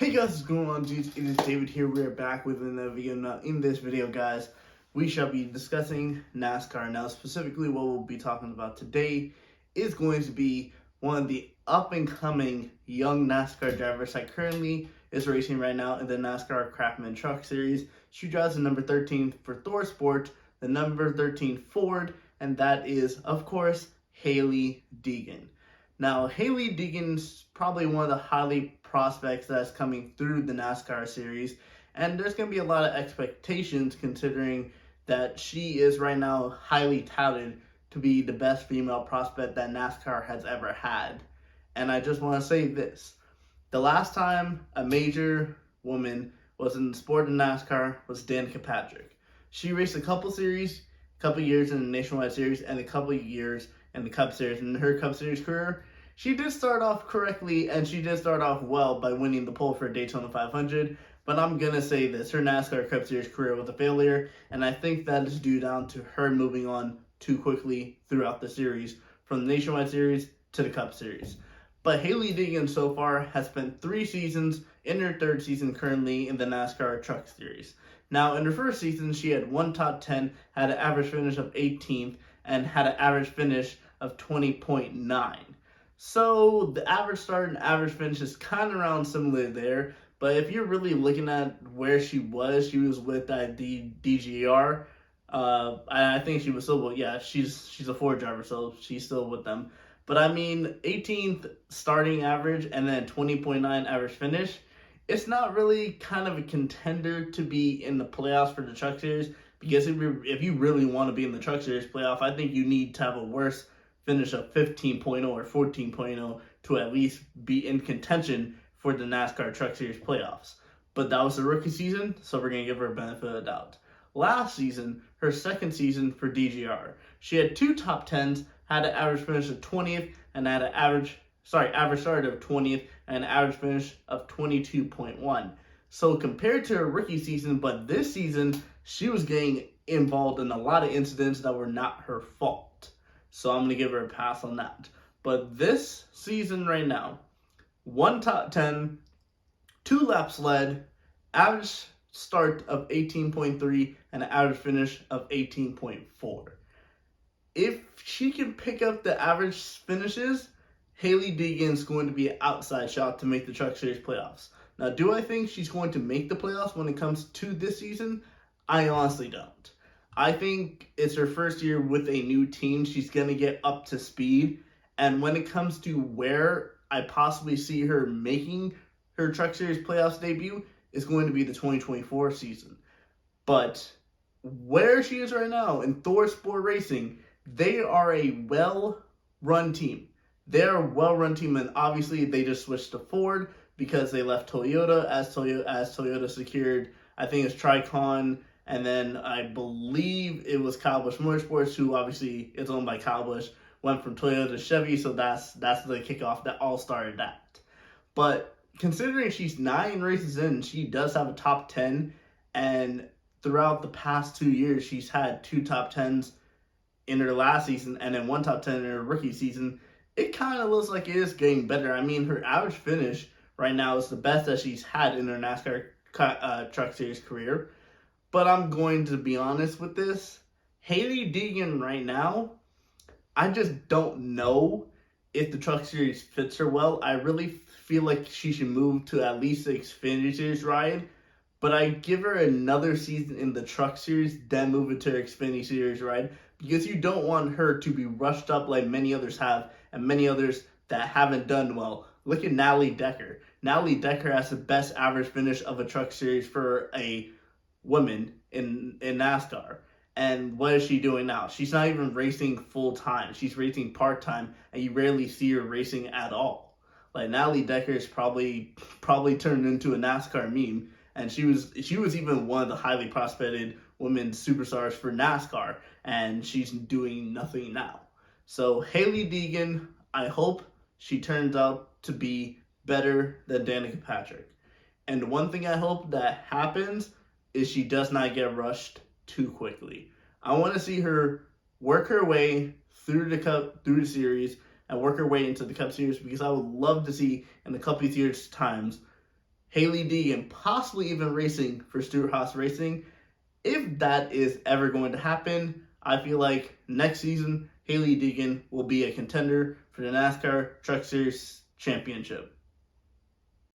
Hey guys, what's going on, dudes? It is David here. We're back with another video. Now, in this video, guys, we shall be discussing NASCAR. Now, specifically, what we'll be talking about today is going to be one of the up-and-coming young NASCAR drivers that currently is racing right now in the NASCAR Craftsman Truck Series. She drives the number 13 for Thor Sport, the number 13 Ford, and that is, of course, Hailie Deegan. Now, Hailie Deegan's probably one of the highly prospects that's coming through the NASCAR series, and there's going to be a lot of expectations considering that she is right now highly touted to be the best female prospect that NASCAR has ever had. And I just want to say this: the last time a major woman was in the sport of NASCAR was Danica Patrick. She raced a couple years in the Nationwide Series and a couple years in the Cup Series. In her Cup Series career, she did start off correctly, and she did start off well by winning the pole for Daytona 500, but I'm going to say this: her NASCAR Cup Series career was a failure, and I think that is due down to her moving on too quickly throughout the series, from the Nationwide Series to the Cup Series. But Hailie Deegan so far has spent 3 seasons in her 3rd season currently in the NASCAR Truck Series. Now, in her first season, she had 1 top 10, had an average finish of 18th, and had an average finish of 20.9. So the average start and average finish is kind of around similar there. But if you're really looking at where she was with that DGR. I think she was still, well, yeah, she's a Ford driver, so she's still with them. But I mean, 18th starting average and then 20.9 average finish. It's not really kind of a contender to be in the playoffs for the Truck Series, because if you really want to be in the Truck Series playoff, I think you need to have a worse finish of 15.0 or 14.0 to at least be in contention for the NASCAR Truck Series playoffs. But that was the rookie season, so we're going to give her a benefit of the doubt. Last season, her 2nd season for DGR, she had 2 top 10s, had an average finish of 20th, and had an average start of 20th, and an average finish of 22.1. So compared to her rookie season, but this season, she was getting involved in a lot of incidents that were not her fault. So I'm going to give her a pass on that. But this season right now, 1 top 10, 2 laps led, average start of 18.3, and an average finish of 18.4. If she can pick up the average finishes, Hailie Deegan is going to be an outside shot to make the Truck Series playoffs. Now, do I think she's going to make the playoffs when it comes to this season? I honestly don't. I think it's her first year with a new team. She's going to get up to speed. And when it comes to where I possibly see her making her Truck Series playoffs debut, is going to be the 2024 season. But where she is right now in Thor Sport Racing, they are a well-run team. They're a well-run team, and obviously they just switched to Ford because they left Toyota as Toyota secured, I think it's Tricon, and then I believe it was Kyle Busch Motorsports, who obviously is owned by Kyle Busch, went from Toyota to Chevy, so that's the kickoff that all started that. But considering she's 9 races in, she does have a top 10, and throughout the past 2 years, she's had 2 top 10s in her last season, and then 1 top 10 in her rookie season. It kind of looks like it is getting better. I mean, her average finish right now is the best that she's had in her NASCAR Truck Series career. But I'm going to be honest with this. Hailie Deegan right now, I just don't know if the Truck Series fits her well. I really feel like she should move to at least the Xfinity Series ride. But I give her another season in the Truck Series, then move it to her Xfinity Series ride, because you don't want her to be rushed up like many others have, and many others that haven't done well. Look at Natalie Decker. Natalie Decker has the best average finish of a Truck Series for a woman in NASCAR. And what is she doing now? She's not even racing full-time. She's racing part-time, and you rarely see her racing at all. Like, Natalie Decker is probably turned into a NASCAR meme, and she was even one of the highly prospected women superstars for NASCAR, and she's doing nothing now. So Hailie Deegan, I hope she turns out to be better than Danica Patrick. And one thing I hope that happens is she does not get rushed too quickly. I want to see her work her way through the series, and work her way into the Cup Series, because I would love to see in a couple of years' times Hailie Deegan possibly even racing for Stewart-Haas Racing. If that is ever going to happen, I feel like next season Hailie Deegan will be a contender for the NASCAR Truck Series Championship.